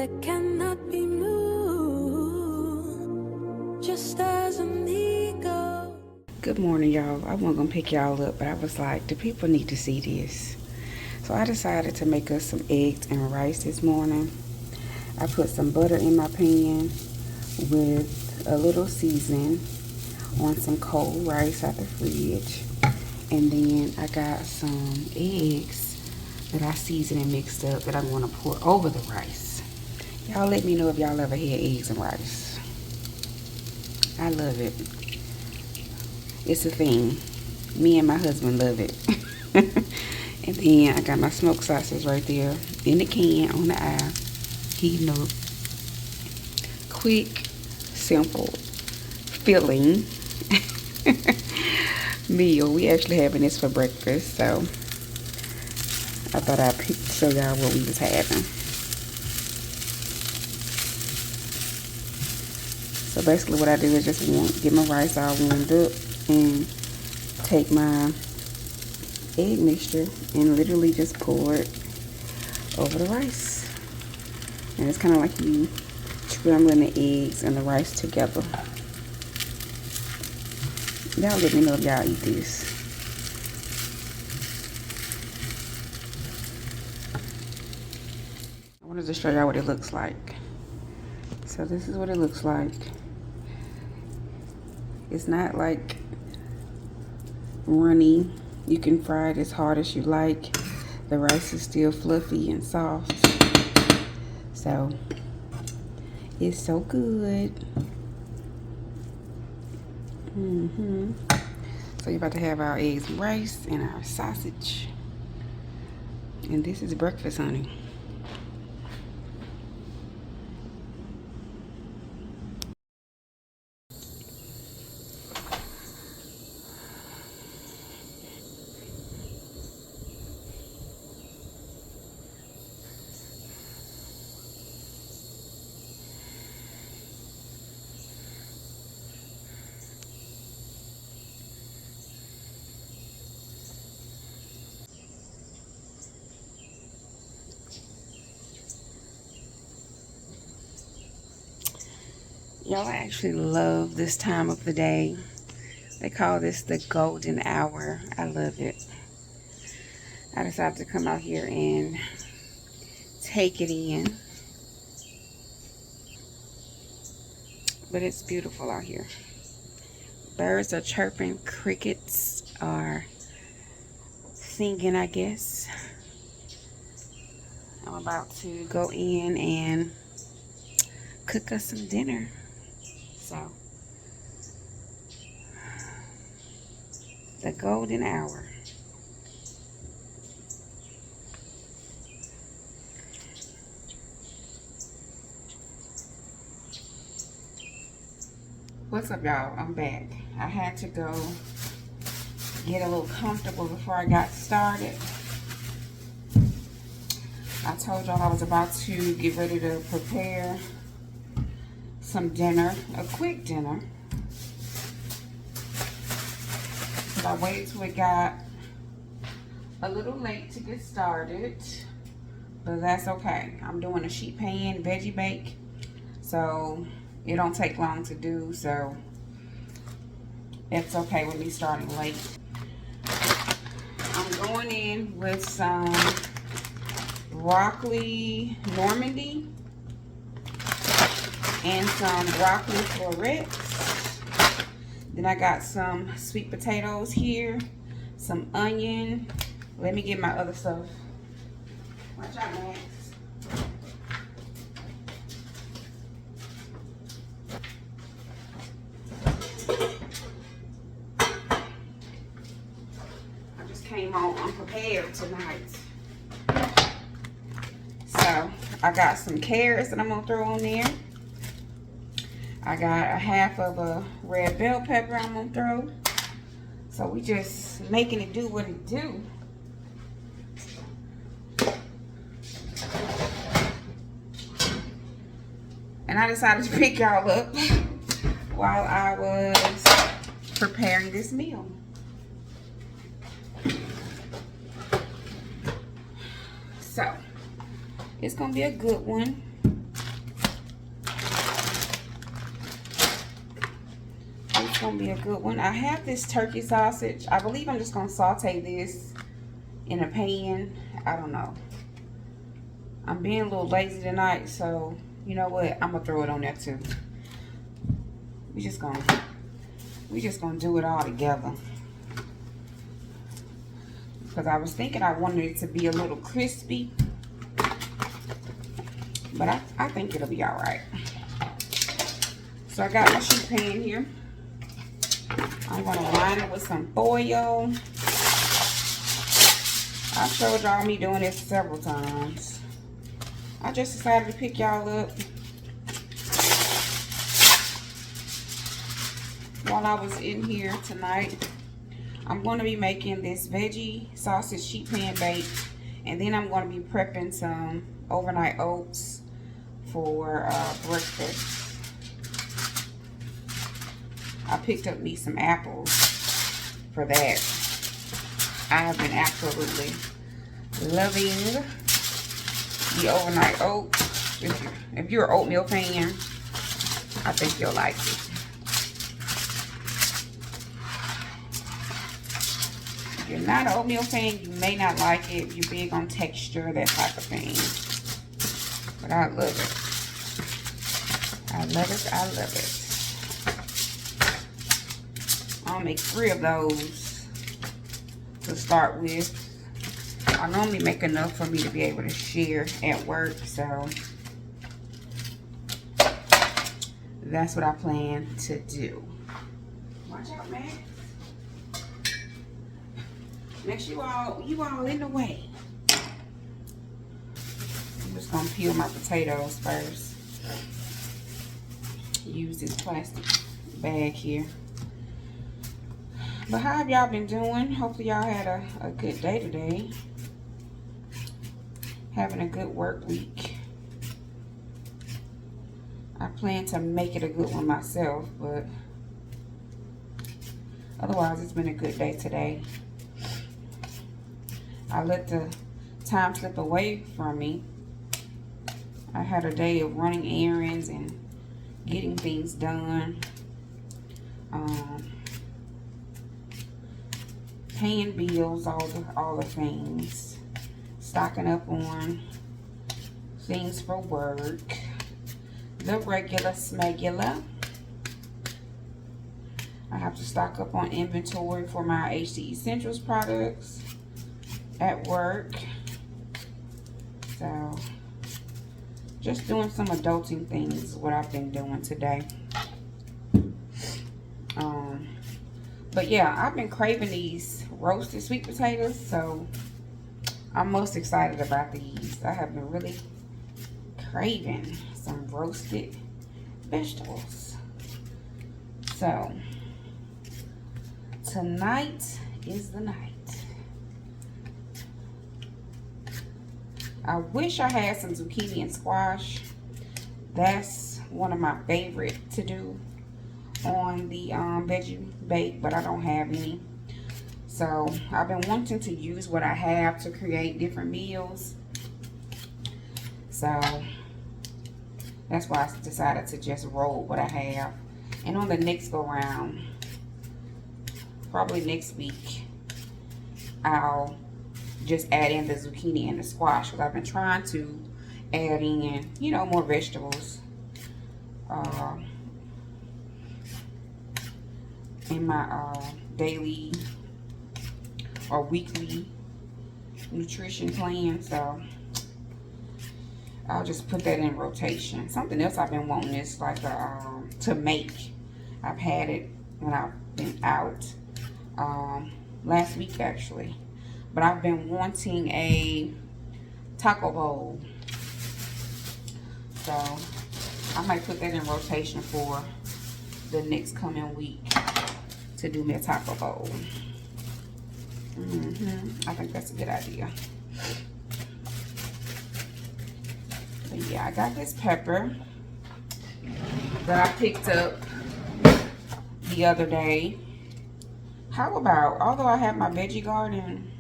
that cannot be moved, just as an eagle. Good morning, y'all. I wasn't gonna pick y'all up, but I was like, the people need to see this. So I decided to make us some eggs and rice this morning. I put some butter in my pan with a little seasoning on some cold rice out the fridge. And then I got some eggs that I seasoned and mixed up that I'm gonna pour over the rice. Y'all let me know if y'all ever had eggs and rice. I love it. It's a thing. Me and my husband love it. And then I got my smoked sausage right there in the can on the eye, heating up. Quick, simple, filling meal. We actually having this for breakfast, so I thought I'd show y'all what we was having. So basically what I do is just get my rice all warmed up and take my egg mixture and literally just pour it over the rice. And it's kind of like you scrambling the eggs and the rice together. Y'all let me know if y'all eat this. I wanted to show y'all what it looks like. So this is what it looks like. It's not like runny. You can fry it as hard as you like. The rice is still fluffy and soft. So it's so good. So you're about to have our eggs and rice and our sausage. And this is breakfast, honey. Y'all, I actually love this time of the day. They call this the golden hour. I love it. I decided to come out here and take it in. But it's beautiful out here. Birds are chirping. Crickets are singing, I guess. I'm about to go in and cook us some dinner. So, the golden hour. What's up, y'all? I'm back. I had to go get a little comfortable before I got started. I told y'all I was about to get ready to prepare some dinner, a quick dinner. But I waited till it got a little late to get started, but that's okay. I'm doing a sheet pan veggie bake, so it don't take long to do, so it's okay with me starting late. I'm going in with some broccoli Normandy and some broccoli florets. Then I got some sweet potatoes here, some onion. Let me get my other stuff. Watch out, Max. I just came home unprepared tonight. So I got some carrots that I'm gonna throw on there. I got a half of a red bell pepper I'm gonna throw. So we just making it do what it do. And I decided to pick y'all up while I was preparing this meal. So it's gonna be a good one. gonna be a good one. I have this turkey sausage. I believe I'm just gonna saute this in a pan. I don't know. I'm being a little lazy tonight, so you know what? I'm gonna throw it on there too. We just gonna do it all together. Because I was thinking I wanted it to be a little crispy, but I think it'll be all right. So I got my sheet pan here. I'm gonna line it with some foil. I showed y'all me doing this several times. I just decided to pick y'all up while I was in here tonight. I'm going to be making this veggie sausage sheet pan bake, and then I'm going to be prepping some overnight oats for breakfast. I picked up me some apples for that. I have been absolutely loving the overnight oats. If you're an oatmeal fan, I think you'll like it. If you're not an oatmeal fan, you may not like it. If you're big on texture, that type of thing. But I love it. I love it. I love it. I'll make 3 of those to start with. I normally make enough for me to be able to share at work, so that's what I plan to do. Watch out, man. Make sure you all in the way. I'm just gonna peel my potatoes first. Use this plastic bag here. But how have y'all been doing? Hopefully y'all had a good day today. Having a good work week. I plan to make it a good one myself, but otherwise it's been a good day today. I let the time slip away from me. I had a day of running errands and getting things done. Paying bills, all the things. Stocking up on things for work. The regular smegular. I have to stock up on inventory for my HDessentials products at work. So just doing some adulting things is what I've been doing today. But yeah, I've been craving these roasted sweet potatoes, so I'm most excited about these. I have been really craving some roasted vegetables. So tonight is the night. I wish I had some zucchini and squash. That's one of my favorite to do on the veggie bake, but I don't have any. So I've been wanting to use what I have to create different meals. So that's why I decided to just roll what I have. And on the next go round, probably next week, I'll just add in the zucchini and the squash, because I've been trying to add in, you know, more vegetables in my daily or weekly nutrition plan. So I'll just put that in rotation. Something else I've been wanting is like to make. I've had it when I've been out last week actually, but I've been wanting a taco bowl. So I might put that in rotation for the next coming week to do me a taco bowl. I think that's a good idea. But yeah, I got this pepper that I picked up the other day. How about, although I have my veggie garden,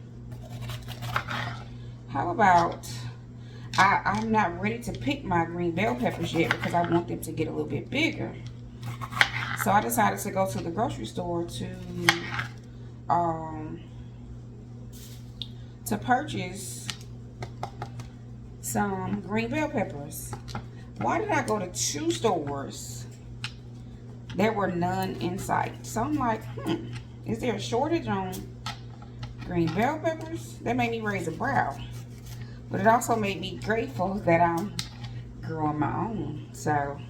how about, I'm not ready to pick my green bell peppers yet because I want them to get a little bit bigger. So I decided to go to the grocery store to purchase some green bell peppers. Why did I go to 2 stores? There were none in sight. So I'm like, is there a shortage on green bell peppers? That made me raise a brow. But it also made me grateful that I'm growing my own. So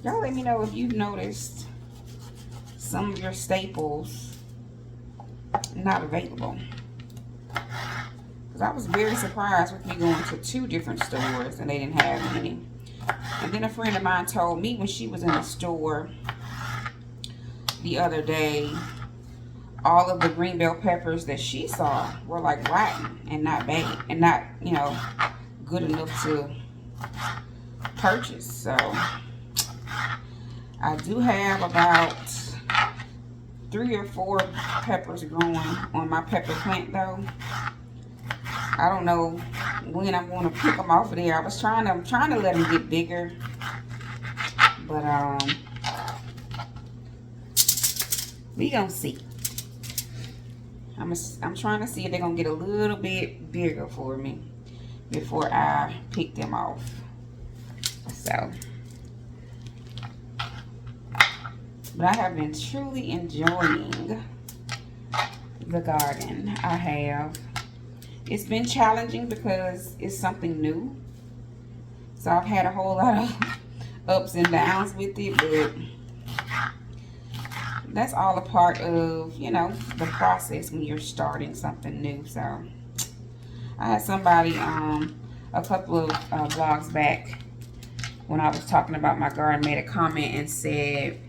y'all let me know if you've noticed some of your staples not available. Because I was very surprised with me going to 2 different stores and they didn't have any. And then a friend of mine told me when she was in the store the other day, all of the green bell peppers that she saw were like rotten and not bad and not, you know, good enough to purchase. So I do have about 3 or 4 peppers growing on my pepper plant though. I don't know when I'm going to pick them off of there. I'm trying to let them get bigger, but we gonna see. I'm trying to see if they're gonna get a little bit bigger for me before I pick them off. So, but I have been truly enjoying the garden I have. It's been challenging because it's something new. So I've had a whole lot of ups and downs with it, but that's all a part of, you know, the process when you're starting something new. So I had somebody a couple of vlogs back when I was talking about my garden made a comment and said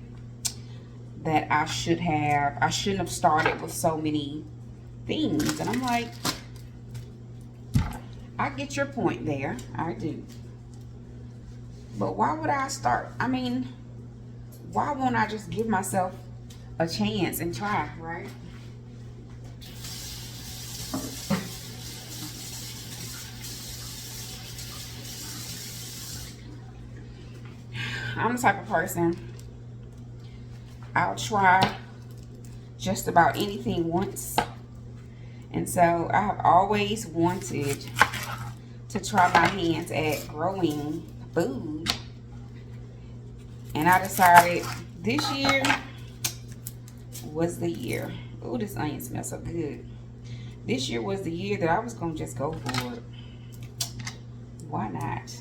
that I shouldn't have started with so many things. And I'm like, I get your point there. I do. But why would I start? I mean, why won't I just give myself a chance and try, right? I'm the type of person, I'll try just about anything once. And so I have always wanted to try my hands at growing food. And I decided this year was the year. Oh, this onion smells so good. This year was the year that I was going to just go for it. Why not?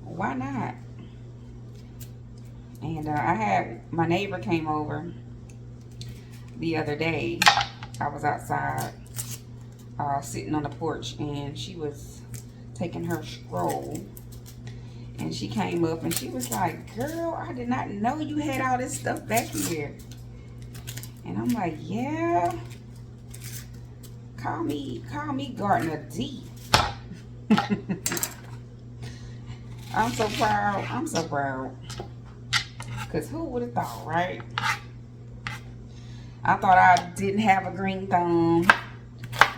Why not? And I had, my neighbor came over the other day. I was outside sitting on the porch, and she was taking her stroll, and she came up and she was like, girl, I did not know you had all this stuff back here. And I'm like, yeah, call me Gardener D. I'm so proud, because who would have thought, right? I thought I didn't have a green thumb.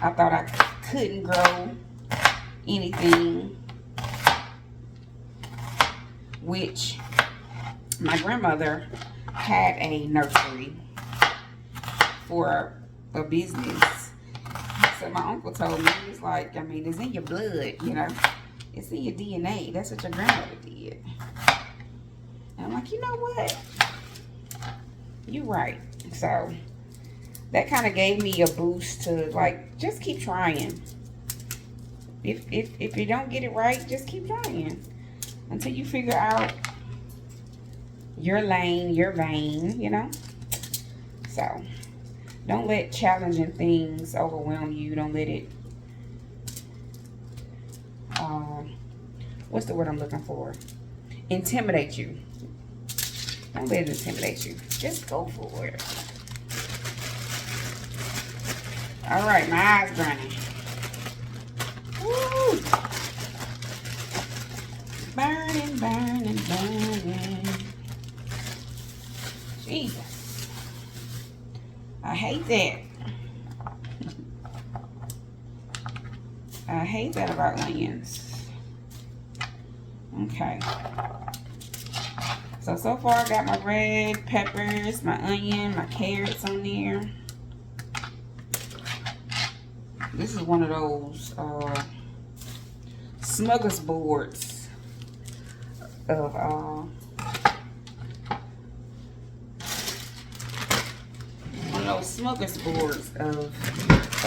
I thought I couldn't grow anything, which my grandmother had a nursery for a business. So my uncle told me, he was like, I mean, it's in your blood, you know. It's in your DNA. That's what your grandmother did. And I'm like, you know what? You're right. So that kind of gave me a boost to, like, just keep trying. If you don't get it right, just keep trying until you figure out your lane, your vein, you know. So don't let challenging things overwhelm you. Don't let it what's the word I'm looking for? Intimidate you. Don't let it intimidate you. Just go for it. All right, my eyes burning. Woo! Burning, burning, burning. Jesus. I hate that. I hate that about onions. Okay. So far I got my red peppers, my onion, my carrots on there. This is one of those smorgasbords of a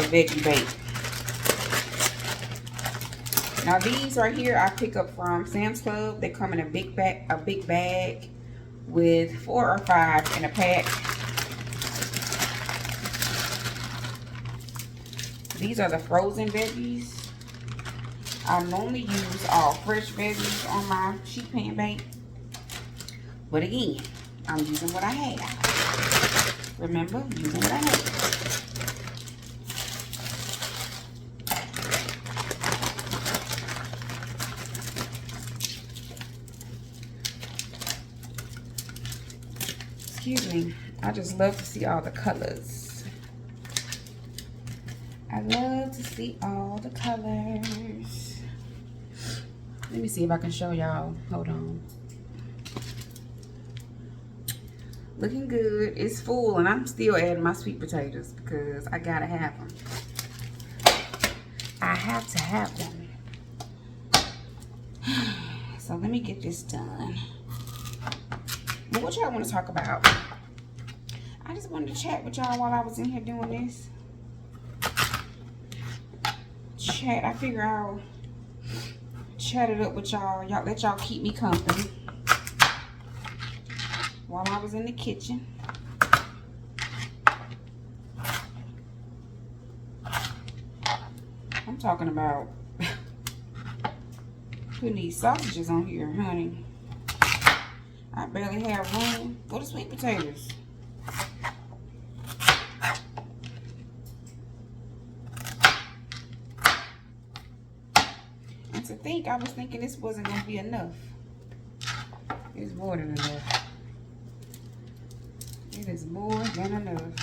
veggie bake. Now these right here I pick up from Sam's Club. They come in a big bag with 4 or 5 in a pack. These are the frozen veggies. I normally use all fresh veggies on my sheet pan bake. But again, I'm using what I have. Remember, using what I have. Excuse me. I just love to see all the colors. I love to see all the colors. Let me see if I can show y'all. Hold on. Looking good. It's full, and I'm still adding my sweet potatoes because I gotta have them. I have to have them. So let me get this done. But what y'all want to talk about? I just wanted to chat with y'all while I was in here doing this. Chat. I figure I'll chat it up with y'all. Let y'all keep me company while I was in the kitchen. I'm talking about putting these sausages on here, honey. I barely have room for the sweet potatoes. And to think, I was thinking this wasn't going to be enough. It's more than enough. It is more than enough.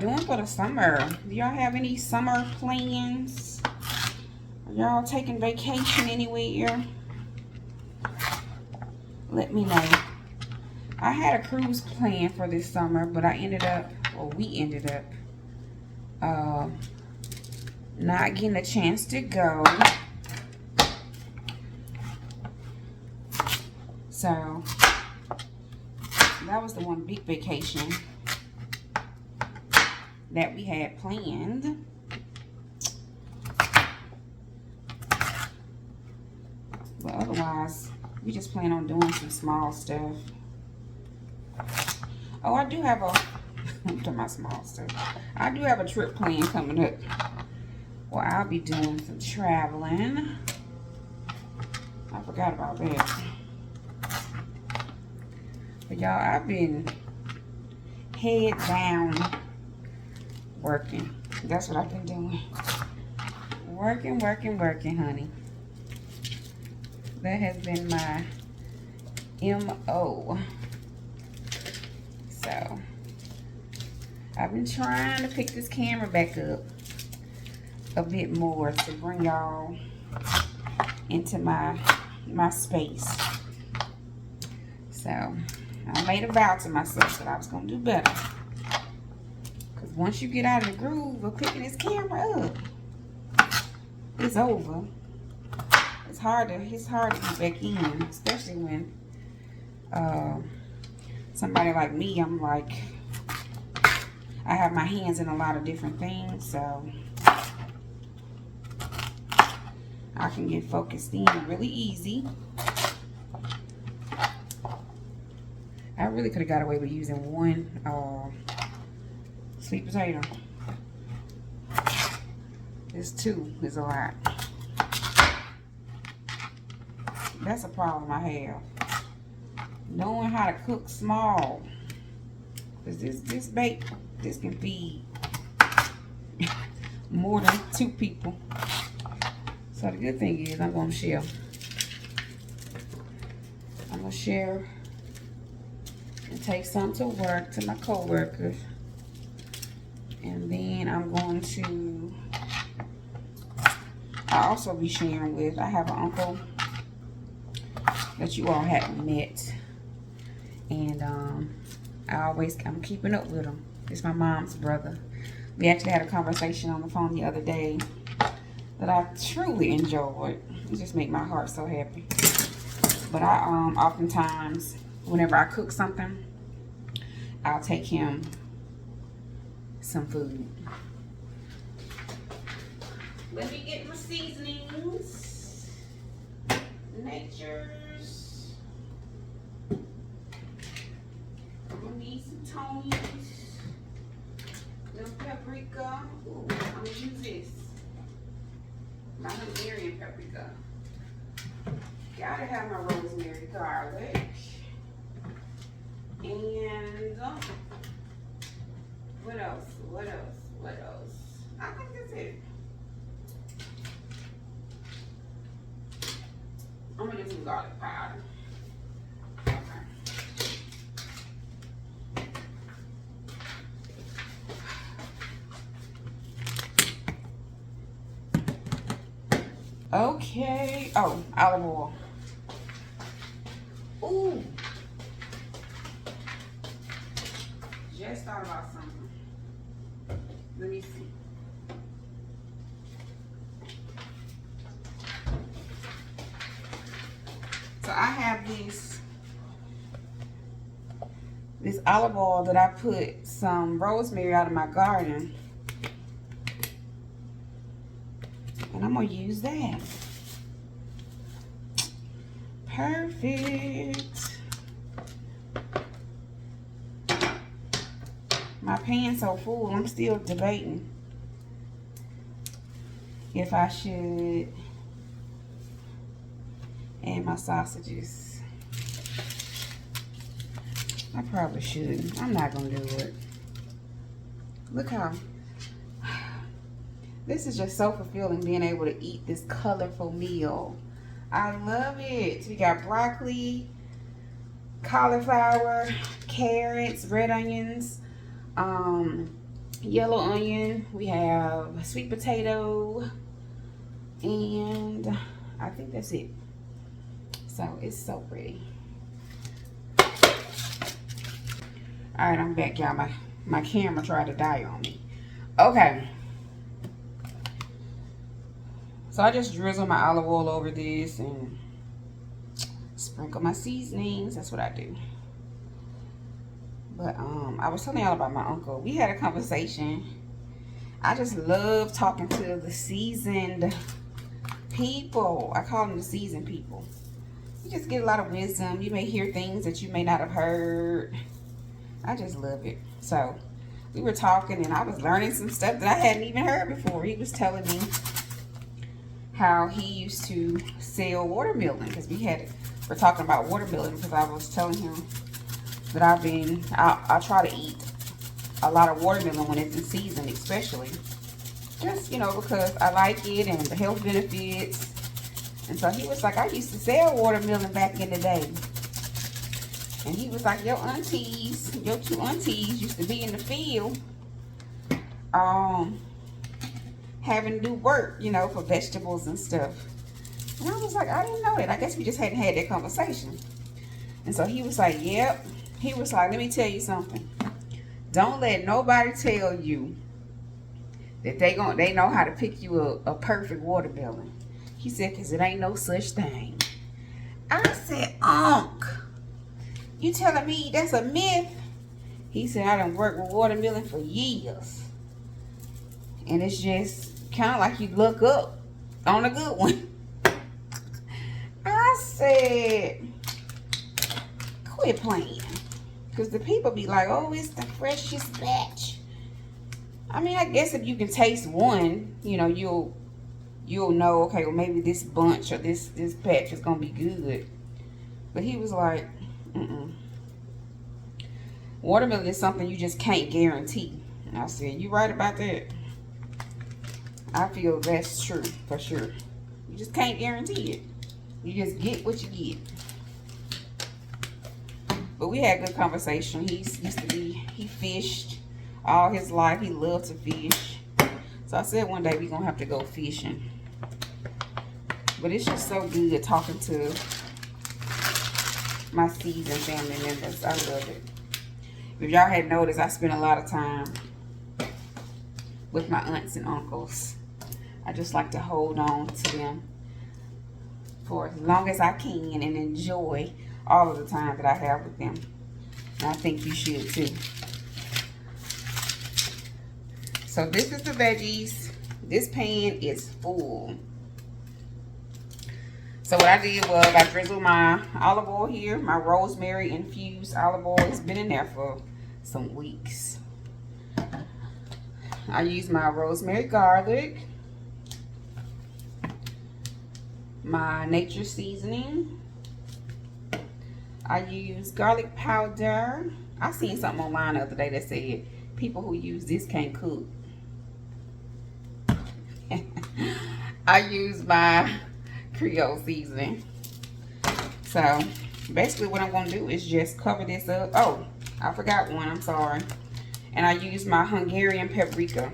Doing for the summer. Do y'all have any summer plans? Are y'all taking vacation anywhere? Let me know. I had a cruise plan for this summer, but we ended up not getting a chance to go. So that was the one big vacation that we had planned. But otherwise, we just plan on doing some small stuff. Oh, I do have I'm talking about small stuff. I do have a trip plan coming up. Well, I'll be doing some traveling. I forgot about that. But y'all, I've been head down working. That's what I've been doing. Working, honey. That has been my MO. So I've been trying to pick this camera back up a bit more to bring y'all into my space. So I made a vow to myself that I was gonna do better. Cause once you get out of the groove of picking this camera up, it's over. It's hard to get back in, especially when somebody like me, I'm like, I have my hands in a lot of different things, so I can get focused in really easy. I really could have got away with using one sweet potato. This 2 is a lot. That's a problem I have. Knowing how to cook small. Because this bake, this can feed more than 2 people. So the good thing is I'm going to share. I'm going to share and take some to work to my co-workers. And then I'm going to also be sharing with, I have an uncle that you all haven't met. And I'm keeping up with him. It's my mom's brother. We actually had a conversation on the phone the other day that I truly enjoyed. It just made my heart so happy. But I oftentimes, whenever I cook something, I'll take him some food. Let me get my seasonings. Nature's. I'm gonna need some Tony's. Little paprika. Ooh, I'm gonna use this. My Hungarian paprika. Gotta have my rosemary garlic. And what else? What else? What else? I think that's it. I'm gonna do some garlic powder. Okay. Oh, olive oil. Ooh. Just thought about something. Let me see. So I have this olive oil that I put some rosemary out of my garden. And I'm gonna use that. Perfect. My pan's so full, I'm still debating if I should add my sausages. I probably shouldn't. I'm not gonna do it. Look how this is just so fulfilling, being able to eat this colorful meal. I love it. We got broccoli, cauliflower, carrots, red onions, yellow onion. We have sweet potato, and I think that's it. So it's so pretty. All right, I'm back, y'all. My camera tried to die on me. Okay. So I just drizzle my olive oil over this and sprinkle my seasonings. That's what I do. But I was telling y'all about my uncle. We had a conversation. I just love talking to the seasoned people. I call them the seasoned people. You just get a lot of wisdom. You may hear things that you may not have heard. I just love it. So we were talking and I was learning some stuff that I hadn't even heard before. He was telling me how he used to sell watermelon, because we're talking about watermelon, because I was telling him that I try to eat a lot of watermelon when it's in season, especially just, you know, because I like it and the health benefits. And so he was like, I used to sell watermelon back in the day. And he was like, your two aunties used to be in the field having to do work, you know, for vegetables and stuff. And I was like, I didn't know that. I guess we just hadn't had that conversation. And so he was like, yep. He was like, let me tell you something. Don't let nobody tell you that they know how to pick you a perfect watermelon. He said, because it ain't no such thing. I said, Unc, you telling me that's a myth? He said, I done worked with watermelon for years. And it's just kind of like you look up on a good one. I said, quit playing. Because the people be like, oh, it's the freshest batch. I mean, I guess if you can taste one, you know, you'll know, okay, well, maybe this bunch or this batch is going to be good. But he was like, watermelon is something you just can't guarantee. And I said, you right about that. I feel that's true, for sure. You just can't guarantee it. You just get what you get. But we had a good conversation. He fished all his life. He loved to fish. So I said one day we're going to have to go fishing. But it's just so good talking to my seasoned family members. I love it. If y'all had noticed, I spend a lot of time with my aunts and uncles. I just like to hold on to them for as long as I can and enjoy all of the time that I have with them. And I think you should too. So this is the veggies. This pan is full. So what I did was I drizzled my olive oil here, my rosemary infused olive oil. It's been in there for some weeks. I use my rosemary garlic, my nature seasoning. I use garlic powder. I seen something online the other day that said people who use this can't cook. I use my Creole seasoning. So basically what I'm going to do is just cover this up. Oh, I forgot one. I'm sorry. And I use my Hungarian paprika.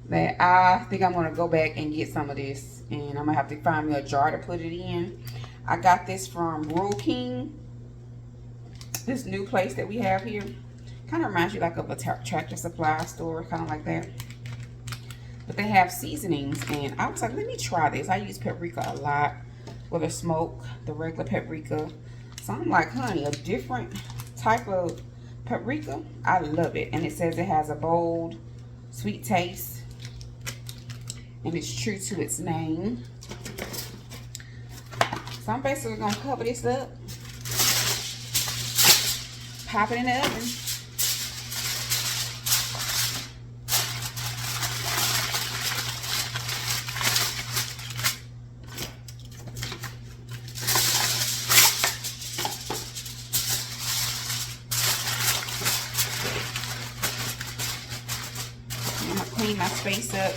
That I think I'm going to go back and get some of this. And I'm going to have to find me a jar to put it in. I got this from Rural King. This new place that we have here. Kind of reminds you like of a Tractor Supply store. Kind of like that. But they have seasonings. And I was like, let me try this. I use paprika a lot. With a smoke. The regular paprika. So I'm like, honey, a different type of paprika. I love it. And it says it has a bold, sweet taste. And it's true to its name. So I'm basically going to cover this up. Pop it in the oven. I'm going to clean my space up.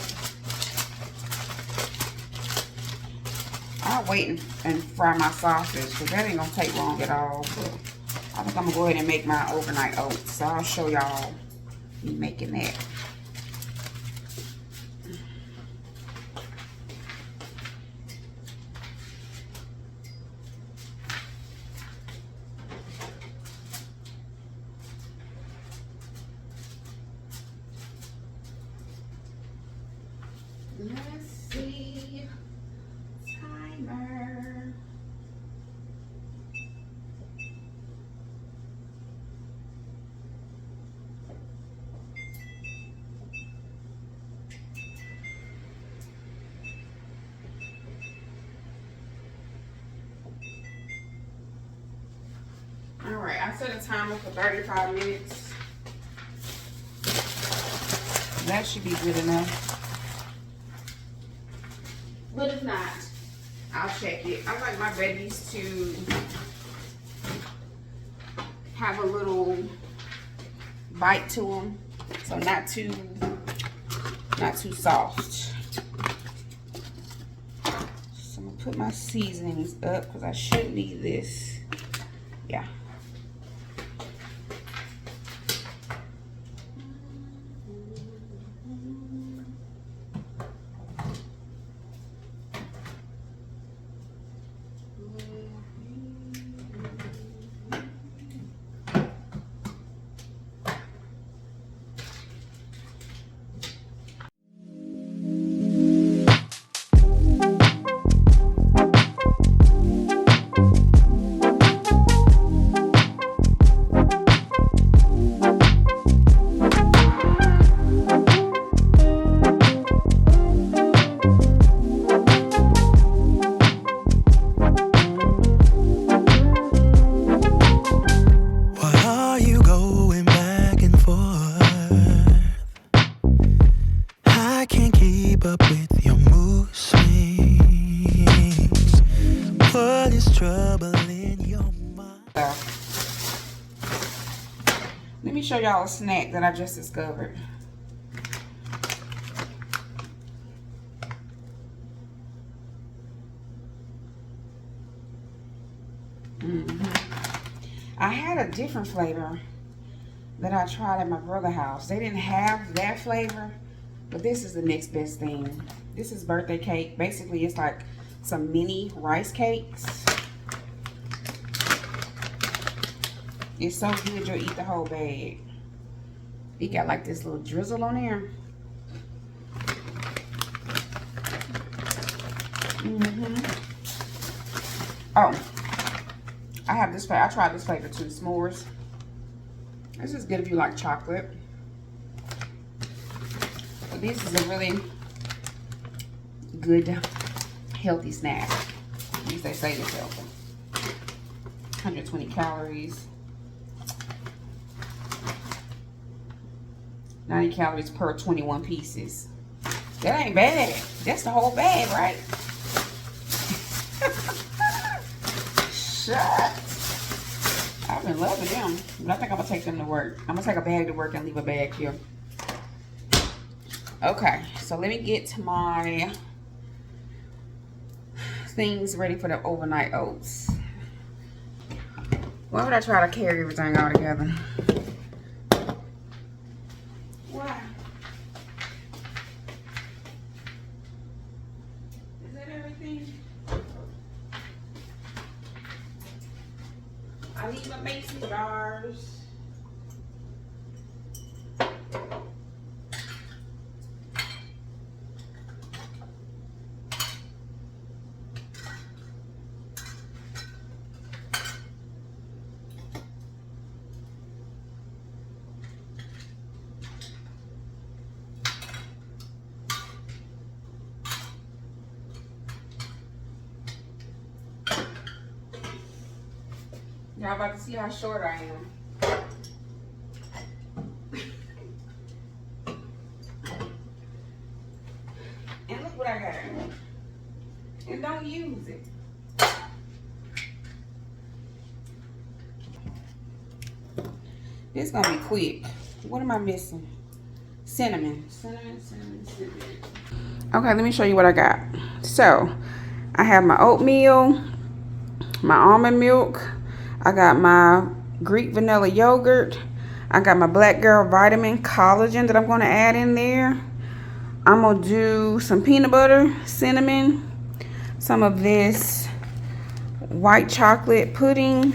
I'll wait and fry my sausage because that ain't going to take long at all. But I think I'm going to go ahead and make my overnight oats. So I'll show y'all me making that. Let's see. Timer. All right, I set a timer for 35 minutes. That should be good enough. But if not, I'll check it. I like my veggies to have a little bite to them, so not too soft. So I'm gonna put my seasonings up because I should need this. Yeah. Let me show y'all a snack that I just discovered. I had a different flavor that I tried at my brother's house. They didn't have that flavor, but this is the next best thing. This is birthday cake. Basically, it's like some mini rice cakes. It's so good you'll eat the whole bag. It got like this little drizzle on there. Oh, I have this flavor. I tried this flavor too, s'mores. This is good if you like chocolate. But this is a really good, healthy snack. At least they say it's healthy. 120 calories. 90 calories per 21 pieces. That ain't bad. That's the whole bag, right? Shut. I've been loving them. But I think I'm going to take them to work. I'm going to take a bag to work and leave a bag here. Okay. So let me get my things ready for the overnight oats. Why would I try to carry everything all together? Why? Is that everything? I need my mason jars. Y'all about to see how short I am. And look what I got. And don't use it. This is gonna be quick. What am I missing? Cinnamon. Cinnamon. Okay, let me show you what I got. So, I have my oatmeal, my almond milk, I got my Greek vanilla yogurt. I got my Black Girl vitamin collagen that I'm going to add in there. I'm going to do some peanut butter, cinnamon, some of this white chocolate pudding,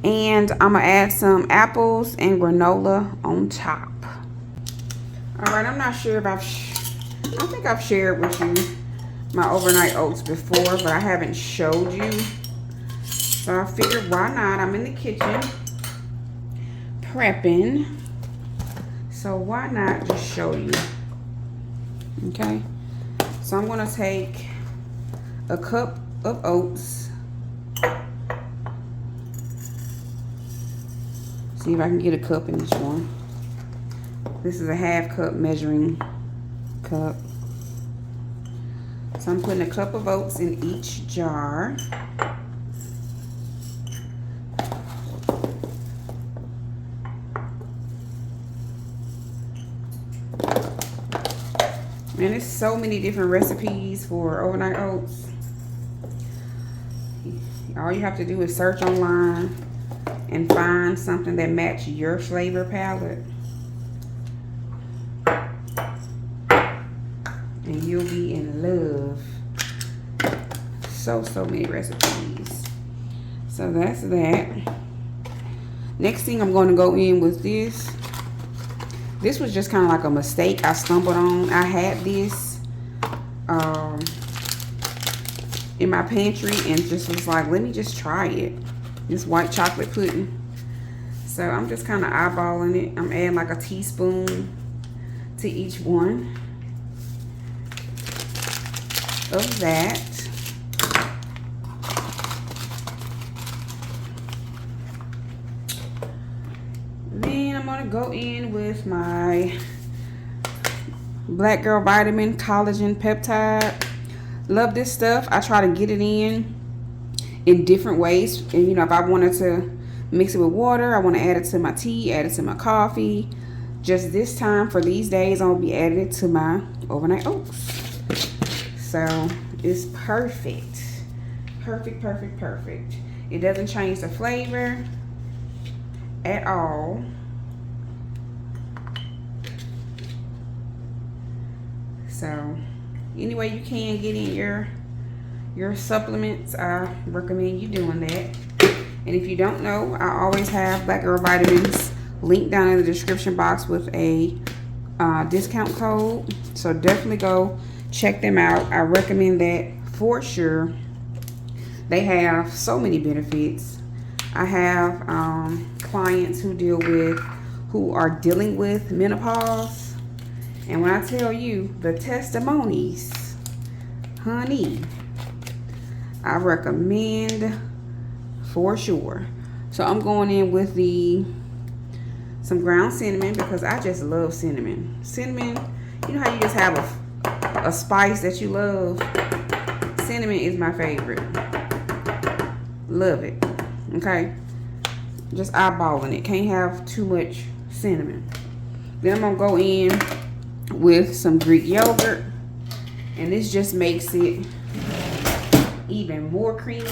and I'm going to add some apples and granola on top. All right, I'm not sure if I think I've shared with you my overnight oats before, but I haven't showed you. So I figured, why not? I'm in the kitchen prepping. So why not just show you? Okay. So I'm going to take a cup of oats. See if I can get a cup in each one. This is a half cup measuring cup. So I'm putting a cup of oats in each jar. Man, there's so many different recipes for overnight oats. All you have to do is search online and find something that matches your flavor palette. And you'll be in love. So many recipes. So that's that. Next thing I'm going to go in with this. This was just kind of like a mistake I stumbled on. I had this in my pantry and just was like, let me just try it. This white chocolate pudding. So I'm just kind of eyeballing it. I'm adding like a teaspoon to each one of that. Then I'm going to go in with my Black Girl Vitamin Collagen Peptide. Love this stuff. I try to get it in different ways. And you know, if I wanted to mix it with water, I want to add it to my tea, add it to my coffee. Just this time for these days, I'll be adding it to my overnight oats. So it's perfect. Perfect. It doesn't change the flavor at all. So any way you can get in your supplements, I recommend you doing that. And if you don't know, I always have Black Girl Vitamins linked down in the description box with a discount code. So definitely go check them out. I recommend that for sure. They have so many benefits. I have clients who are dealing with menopause. And when I tell you the testimonies, honey, I recommend for sure. So I'm going in with some ground cinnamon because I just love cinnamon. Cinnamon, you know how you just have a spice that you love? Cinnamon is my favorite. Love it. Okay? Just eyeballing it. Can't have too much cinnamon. Then I'm gonna go in with some Greek yogurt, and this just makes it even more creamy.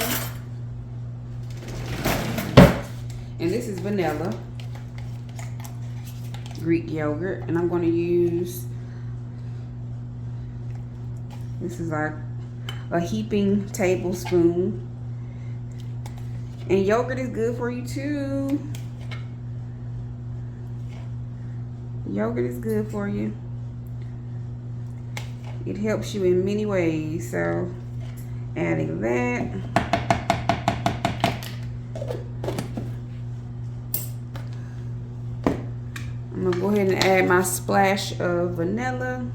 And this is vanilla Greek yogurt, and I'm going to use, this is like a heaping tablespoon. And yogurt is good for you too. Yogurt is good for you. It helps you in many ways. So adding that. I'm gonna go ahead and add my splash of vanilla.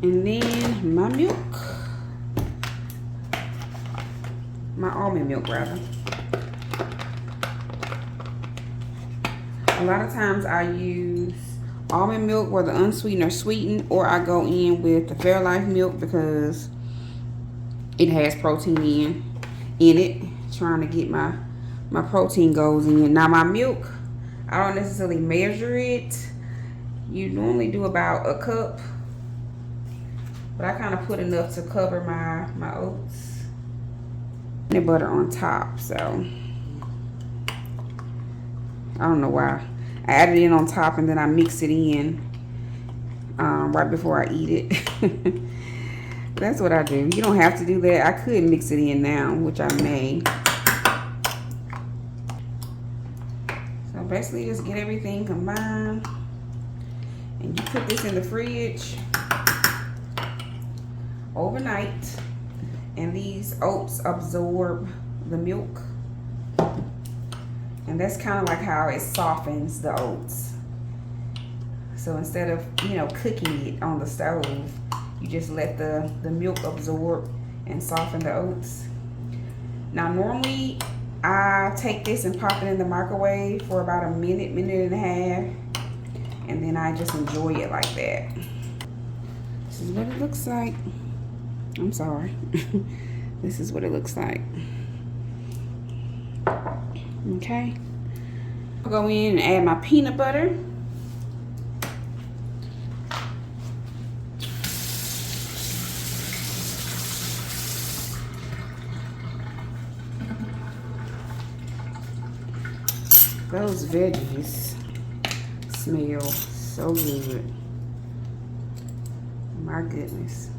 And then my milk. My almond milk, rather. A lot of times I use almond milk, whether unsweetened or sweetened, or I go in with the Fairlife milk because it has protein in it. Trying to get my protein goals in. Now my milk, I don't necessarily measure it. You normally do about a cup, but I kind of put enough to cover my oats. And butter on top, so I don't know why I added it on top and then I mix it in right before I eat it. That's what I do. You don't have to do that. I could mix it in now, which I may. So basically just get everything combined, and you put this in the fridge overnight. And these oats absorb the milk. And that's kind of like how it softens the oats. So instead of, you know, cooking it on the stove, you just let the milk absorb and soften the oats. Now normally I take this and pop it in the microwave for about a minute and a half. And then I just enjoy it like that. This is what it looks like. I'm sorry. This is what it looks like. Okay. I'll go in and add my peanut butter. Those veggies smell so good. My goodness.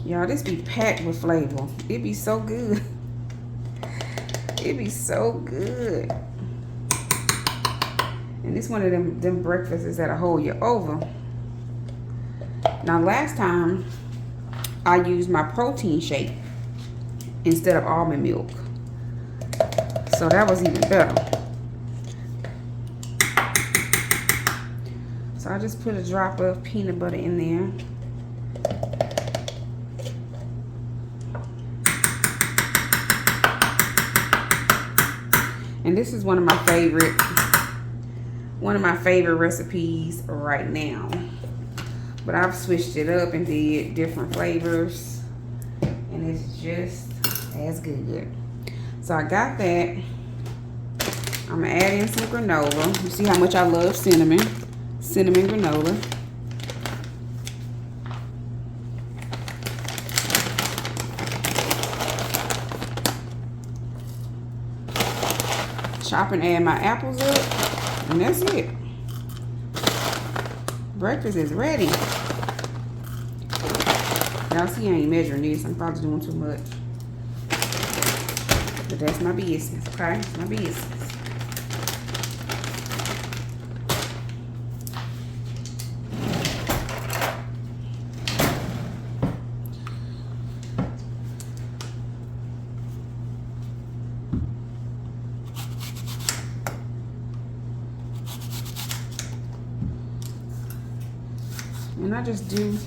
Y'all, this be packed with flavor. It be so good. It be so good. And this one of them breakfasts that'll hold you over. Now last time I used my protein shake instead of almond milk. So that was even better. So I just put a drop of peanut butter in there. And this is one of my favorite recipes right now. But I've switched it up and did different flavors, and it's just as good. So I got that. I'm gonna add in some granola. You see how much I love cinnamon granola. chop and add my apples up, and that's it. Breakfast is ready. Y'all see I ain't measuring this. I'm probably doing too much. But that's my business, okay? It's my business. And I just do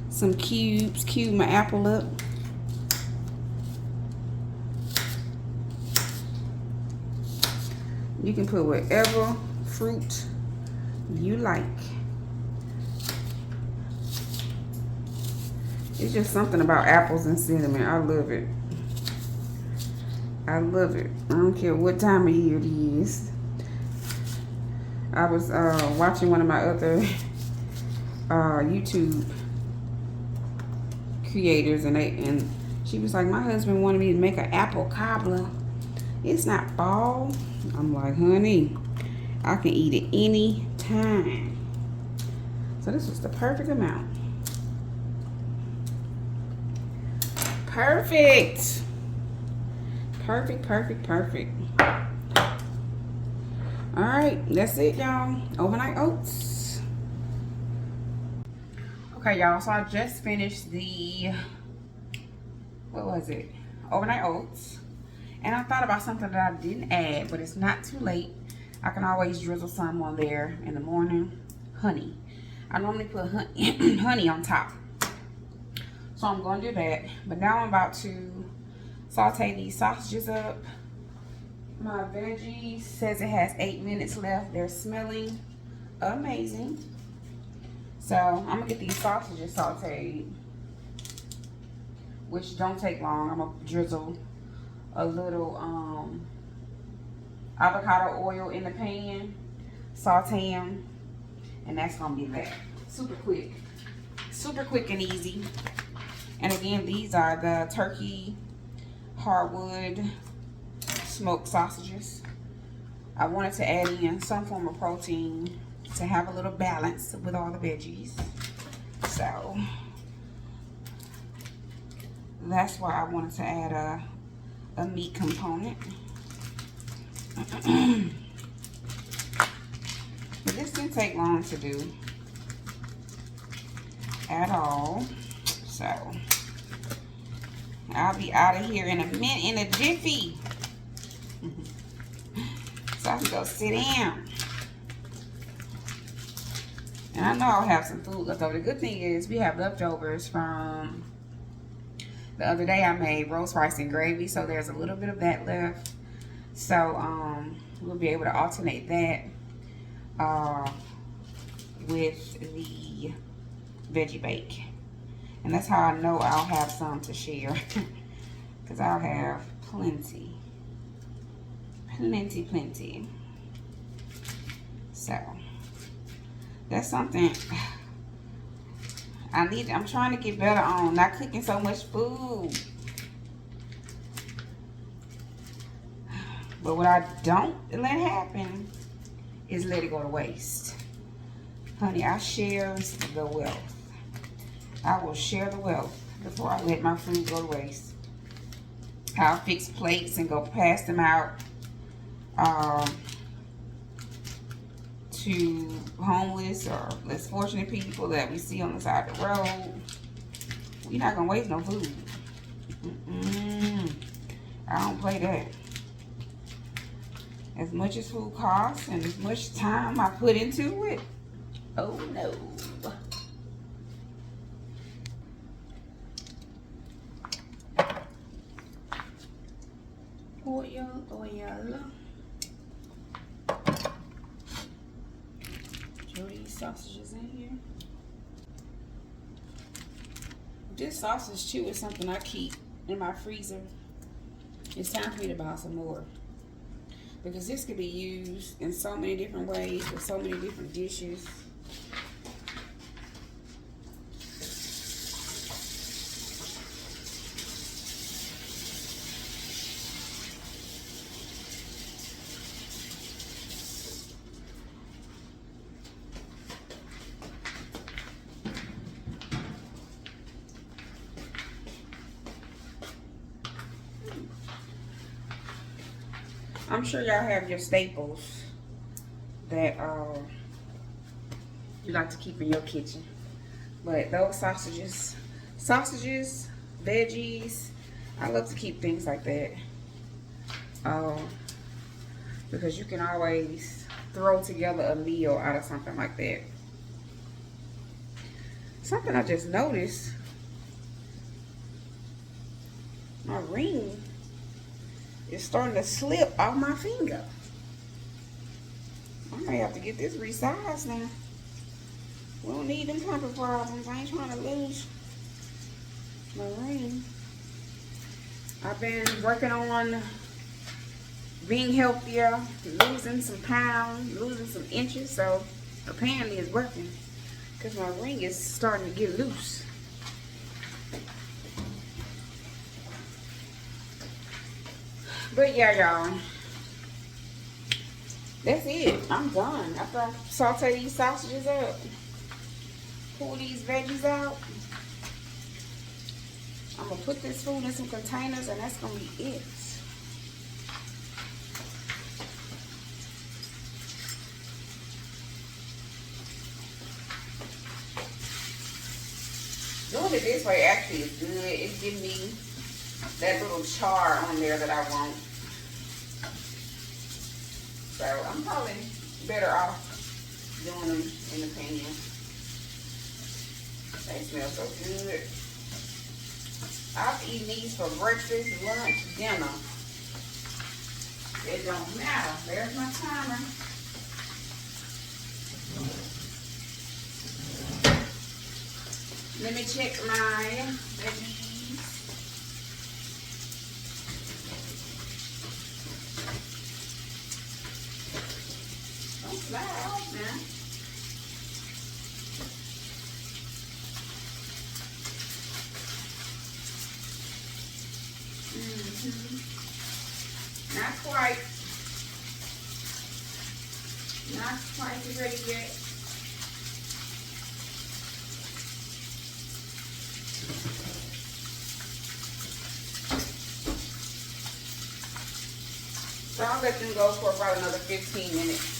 some cubes, cube my apple up. You can put whatever fruit you like. It's just something about apples and cinnamon. I love it. I love it. I don't care what time of year it is. I was watching one of my other YouTube creators, and she was like, my husband wanted me to make an apple cobbler. It's not fall. I'm like, honey, I can eat it any time. So this was the perfect amount. Perfect. Perfect, perfect, perfect. All right, that's it, y'all. Overnight oats. Okay, y'all, so I just finished the, what was it? Overnight oats. And I thought about something that I didn't add, but it's not too late. I can always drizzle some on there in the morning. Honey. I normally put honey on top. So I'm going to do that. But now I'm about to saute these sausages up. My veggies says it has 8 minutes left. They're smelling amazing. So I'm going to get these sausages sauteed, which don't take long. I'm going to drizzle a little avocado oil in the pan, saute them, and that's going to be that. Super quick and easy. And again, these are the turkey hardwood smoked sausages. I wanted to add in some form of protein to have a little balance with all the veggies. So that's why I wanted to add a meat component. But this didn't take long to do at all. So I'll be out of here in a minute, in a jiffy. So I can go sit down. And I know I'll have some food left over. The good thing is we have leftovers from the other day. I made roast rice and gravy, so there's a little bit of that left. So we'll be able to alternate that with the veggie bake. And that's how I know I'll have some to share. Because I'll have plenty. Plenty. So that's something I'm trying to get better on, not cooking so much food. But what I don't let happen is let it go to waste. Honey, I share the wealth. I will share the wealth before I let my food go to waste. I'll fix plates and go pass them out to homeless or less fortunate people that we see on the side of the road. We're not gonna waste no food. I don't play that. As much as food costs and as much time I put into it, oh no. Oil. Throw these sausages in here. This sausage too is something I keep in my freezer. It's time for me to buy some more, because this could be used in so many different ways with so many different dishes. I'm sure y'all have your staples that you like to keep in your kitchen. But those sausages, veggies, I love to keep things like that. Because you can always throw together a meal out of something like that. Something I just noticed, my ring is starting to slip off my finger. I may have to get this resized now. We don't need them type of problems. I ain't trying to lose my ring. I've been working on being healthier, losing some pounds, losing some inches, so apparently it's working because my ring is starting to get loose. But yeah, y'all, that's it. I'm done. After I saute these sausages up, pull these veggies out, I'm gonna put this food in some containers, and that's gonna be it. Doing it this way actually is good. It gives me that little char on there that I want. So I'm probably better off doing them in the pan. They smell so good. I've eaten these for breakfast, lunch, dinner. It don't matter. There's my timer. Let me check my veggies. Don't slide off now. Not quite ready yet. So I'll let them go for about another 15 minutes.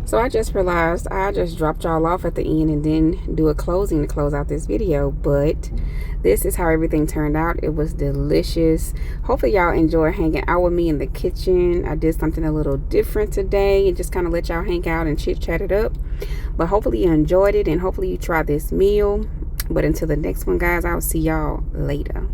So I just realized I just dropped y'all off at the end and then do a closing to close out this video. But this is how everything turned out. It was delicious. Hopefully y'all enjoy hanging out with me in the kitchen. I did something a little different today and just kind of let y'all hang out and chit chat it up. But hopefully you enjoyed it and hopefully you try this meal. But until the next one, guys, I'll see y'all later.